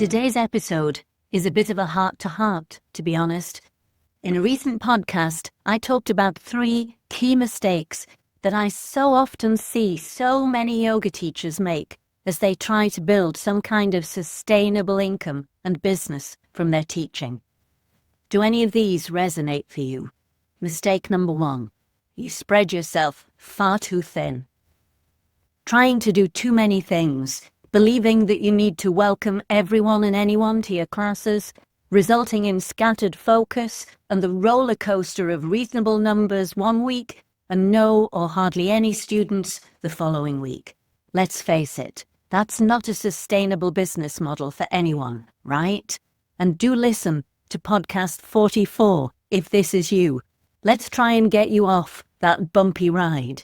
Today's episode is a bit of a heart-to-heart, to be honest. In a recent podcast, I talked about 3 key mistakes that I so often see so many yoga teachers make as they try to build some kind of sustainable income and business from their teaching. Do any of these resonate for you? Mistake number 1. You spread yourself far too thin. Trying to do too many things, believing that you need to welcome everyone and anyone to your classes, resulting in scattered focus and the roller coaster of reasonable numbers one week and no or hardly any students the following week. Let's face it, that's not a sustainable business model for anyone, right? And do listen to podcast 44 if this is you. Let's try and get you off that bumpy ride.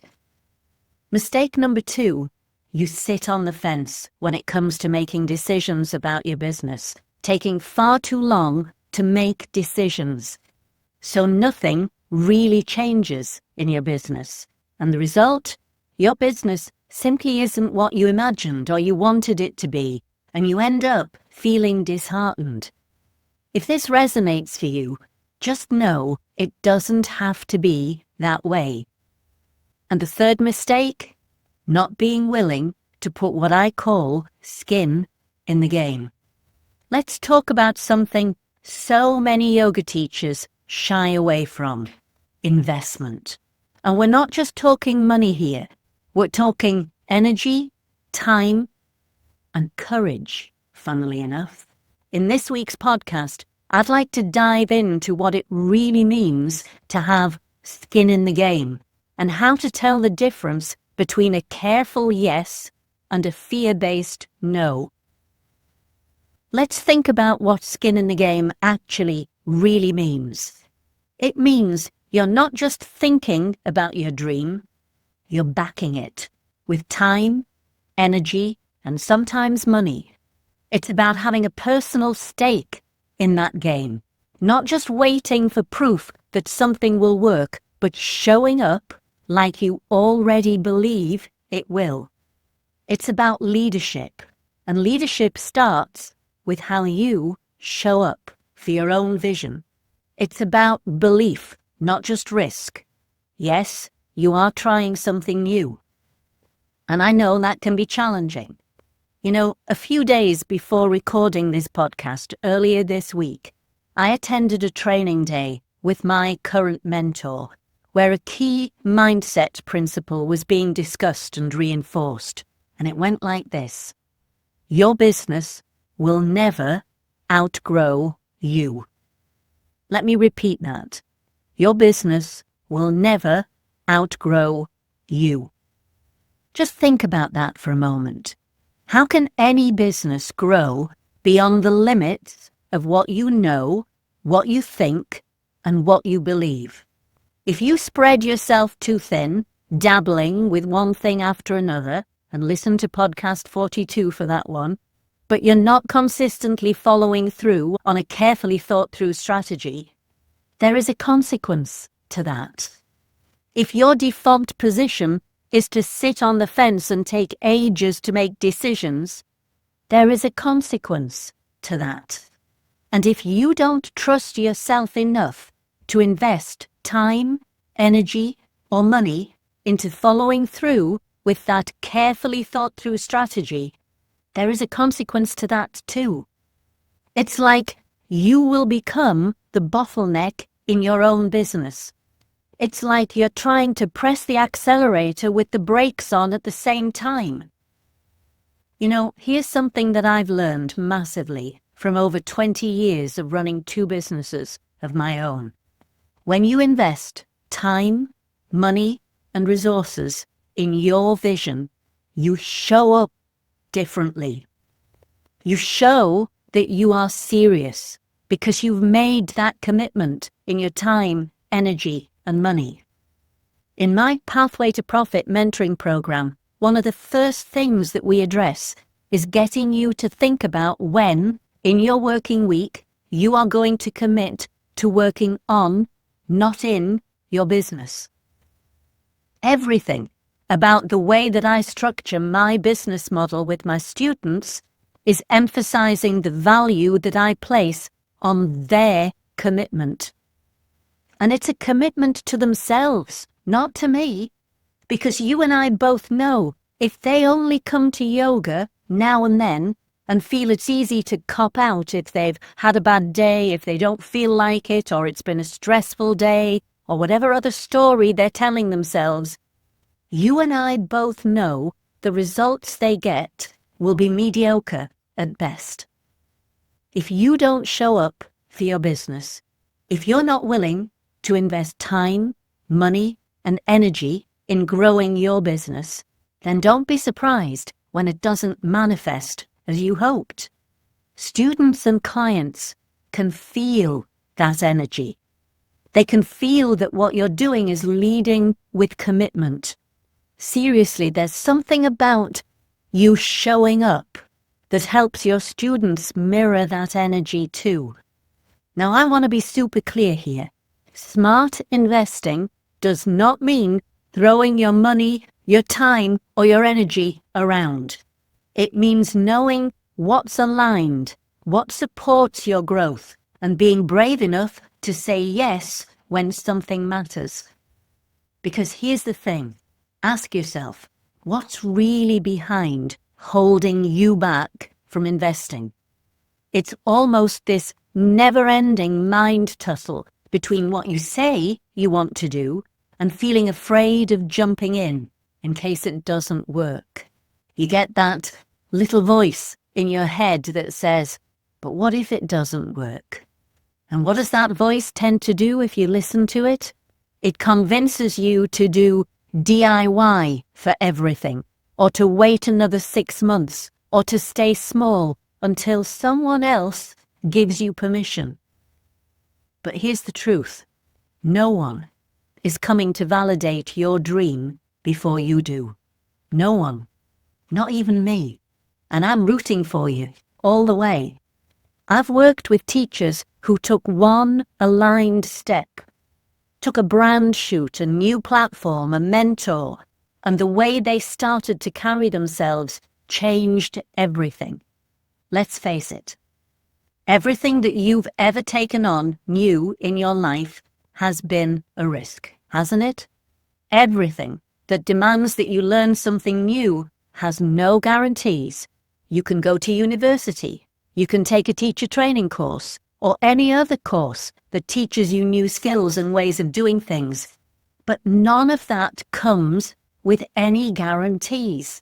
Mistake number 2. You sit on the fence when it comes to making decisions about your business, taking far too long to make decisions. So nothing really changes in your business. And the result? Your business simply isn't what you imagined or you wanted it to be, and you end up feeling disheartened. If this resonates for you, just know it doesn't have to be that way. And the third mistake? Not being willing to put what I call skin in the game. Let's talk about something so many yoga teachers shy away from: investment. And we're not just talking money here. We're talking energy, time, and courage, funnily enough. In this week's podcast, I'd like to dive into what it really means to have skin in the game and how to tell the difference between a careful yes and a fear-based no. Let's think about what skin in the game actually really means. It means you're not just thinking about your dream, you're backing it with time, energy, and sometimes money. It's about having a personal stake in that game, not just waiting for proof that something will work, but showing up like you already believe it will. It's about leadership, and leadership starts with how you show up for your own vision. It's about belief, not just risk. Yes, you are trying something new, and I know that can be challenging. You know, a few days before recording this podcast earlier this week, I attended a training day with my current mentor, where a key mindset principle was being discussed and reinforced. And it went like this: your business will never outgrow you. Let me repeat that. Your business will never outgrow you. Just think about that for a moment. How can any business grow beyond the limits of what you know, what you think, and what you believe? If you spread yourself too thin, dabbling with one thing after another, and listen to podcast 42 for that one, but you're not consistently following through on a carefully thought-through strategy, there is a consequence to that. If your default position is to sit on the fence and take ages to make decisions, there is a consequence to that. And if you don't trust yourself enough to invest time, energy, or money into following through with that carefully thought-through strategy, there is a consequence to that too. It's like you will become the bottleneck in your own business. It's like you're trying to press the accelerator with the brakes on at the same time. You know, here's something that I've learned massively from over 20 years of running 2 businesses of my own. When you invest time, money, and resources in your vision, you show up differently. You show that you are serious because you've made that commitment in your time, energy, and money. In my Pathway to Profit mentoring program, one of the first things that we address is getting you to think about when, in your working week, you are going to commit to working on, not in, your business. Everything about the way that I structure my business model with my students is emphasizing the value that I place on their commitment. And it's a commitment to themselves, not to me. Because you and I both know if they only come to yoga now and then and feel it's easy to cop out if they've had a bad day, if they don't feel like it, or it's been a stressful day, or whatever other story they're telling themselves, you and I both know the results they get will be mediocre at best. If you don't show up for your business, if you're not willing to invest time, money, and energy in growing your business, then don't be surprised when it doesn't manifest as you hoped. Students and clients can feel that energy. They can feel that what you're doing is leading with commitment. Seriously, there's something about you showing up that helps your students mirror that energy too. Now, I want to be super clear here. Smart investing does not mean throwing your money, your time, or your energy around. It means knowing what's aligned, what supports your growth, and being brave enough to say yes when something matters. Because here's the thing. Ask yourself, what's really behind holding you back from investing? It's almost this never-ending mind tussle between what you say you want to do and feeling afraid of jumping in case it doesn't work. You get that little voice in your head that says, but what if it doesn't work? And what does that voice tend to do if you listen to it? It convinces you to do DIY for everything, or to wait another 6 months, or to stay small until someone else gives you permission. But here's the truth. No one is coming to validate your dream before you do. No one. Not even me. And I'm rooting for you all the way. I've worked with teachers who took one aligned step, took a brand shoot, a new platform, a mentor, and the way they started to carry themselves changed everything. Let's face it. Everything that you've ever taken on new in your life has been a risk, hasn't it? Everything that demands that you learn something new has no guarantees. You can go to university, you can take a teacher training course, or any other course that teaches you new skills and ways of doing things. But none of that comes with any guarantees.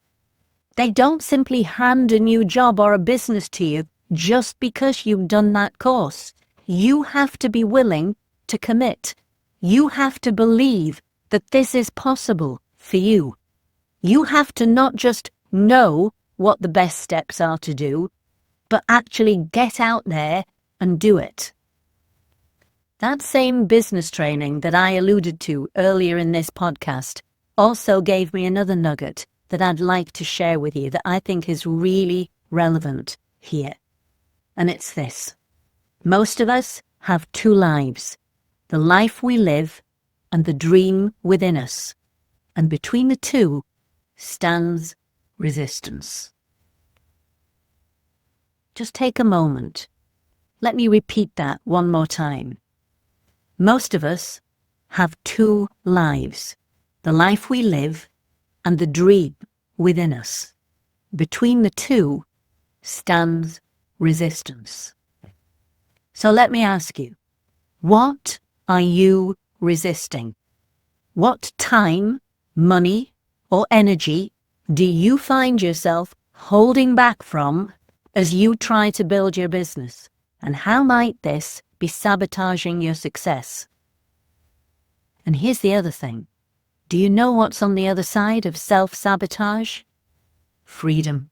They don't simply hand a new job or a business to you just because you've done that course. You have to be willing to commit. You have to believe that this is possible for you. You have to not just know what the best steps are to do, but actually get out there and do it. That same business training that I alluded to earlier in this podcast also gave me another nugget that I'd like to share with you that I think is really relevant here. And it's this. Most of us have two lives, the life we live and the dream within us. And between the two stands resistance. Just take a moment. Let me repeat that one more time. Most of us have two lives, the life we live and the dream within us. Between the two stands resistance. So let me ask you, what are you resisting? What time, money, or energy do you find yourself holding back from as you try to build your business? And how might this be sabotaging your success? And here's the other thing. Do you know what's on the other side of self-sabotage? Freedom.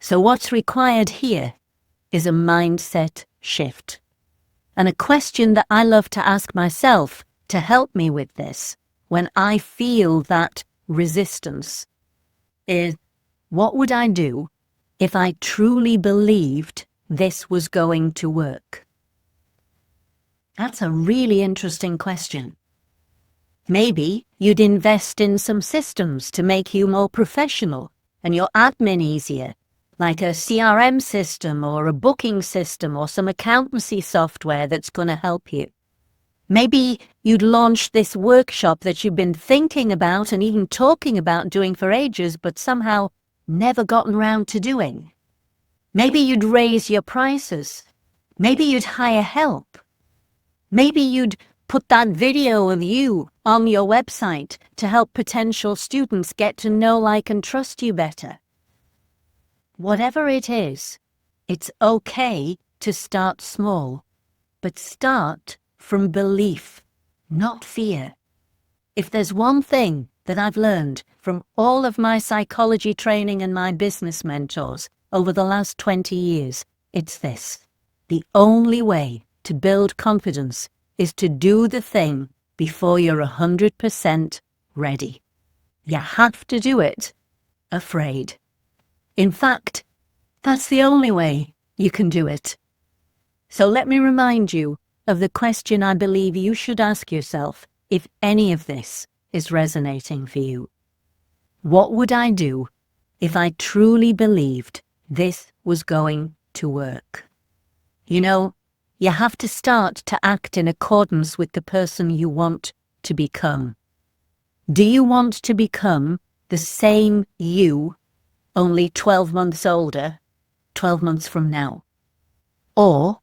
So what's required here is a mindset shift. And a question that I love to ask myself to help me with this when I feel that resistance is, what would I do if I truly believed this was going to work? That's a really interesting question. Maybe you'd invest in some systems to make you more professional and your admin easier, like a CRM system or a booking system or some accountancy software that's going to help you. Maybe you'd launch this workshop that you've been thinking about and even talking about doing for ages, but somehow never gotten round to doing. Maybe you'd raise your prices. Maybe you'd hire help. Maybe you'd put that video of you on your website to help potential students get to know, like, and trust you better. Whatever it is, it's okay to start small, but start from belief, not fear. If there's one thing that I've learned from all of my psychology training and my business mentors over the last 20 years, it's this. The only way to build confidence is to do the thing before you're 100% ready. You have to do it afraid. In fact, that's the only way you can do it. So let me remind you of the question I believe you should ask yourself if any of this is resonating for you. What would I do if I truly believed this was going to work? You know, you have to start to act in accordance with the person you want to become. Do you want to become the same you, only 12 months older, 12 months from now? Or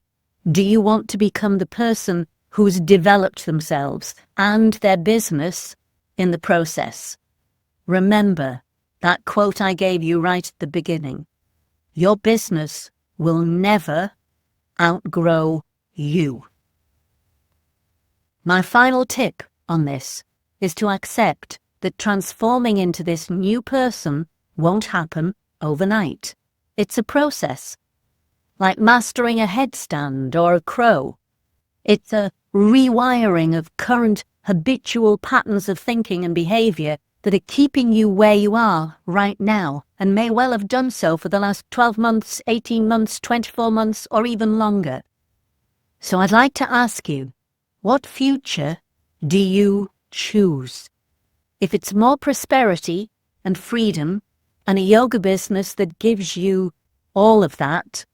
do you want to become the person who's developed themselves and their business in the process? Remember that quote I gave you right at the beginning. Your business will never outgrow you. My final tip on this is to accept that transforming into this new person won't happen overnight. It's a process, like mastering a headstand or a crow. It's a rewiring of current habitual patterns of thinking and behavior that are keeping you where you are right now and may well have done so for the last 12 months, 18 months, 24 months, or even longer. So I'd like to ask you, what future do you choose? If it's more prosperity and freedom and a yoga business that gives you all of that,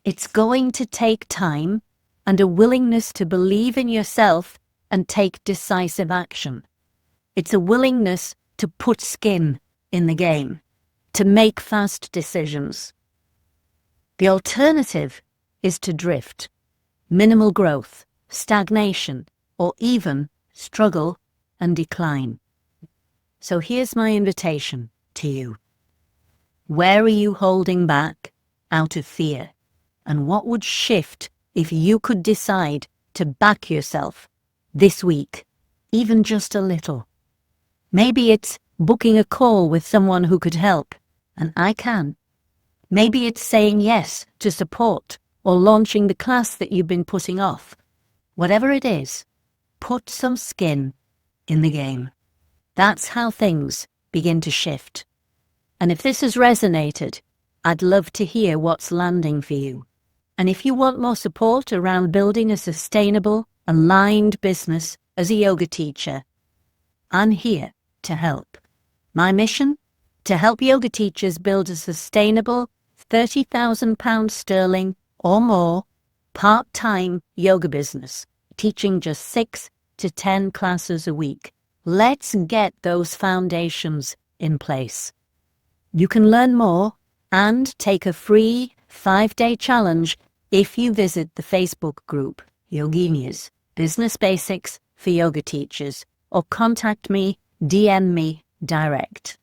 it's going to take time and a willingness to believe in yourself and take decisive action. It's a willingness to put skin in the game, to make fast decisions. The alternative is to drift, minimal growth, stagnation, or even struggle and decline. So here's my invitation to you. Where are you holding back out of fear? And what would shift if you could decide to back yourself this week, even just a little? Maybe it's booking a call with someone who could help, and I can. Maybe it's saying yes to support or launching the class that you've been putting off. Whatever it is, put some skin in the game. That's how things begin to shift. And if this has resonated, I'd love to hear what's landing for you. And if you want more support around building a sustainable, aligned business as a yoga teacher, I'm here to help. My mission? To help yoga teachers build a sustainable £30,000 sterling or more part-time yoga business, teaching just 6 to 10 classes a week. Let's get those foundations in place. You can learn more and take a free 5-day challenge if you visit the Facebook group Yoginias Business Basics for Yoga Teachers, or contact me, DM me direct.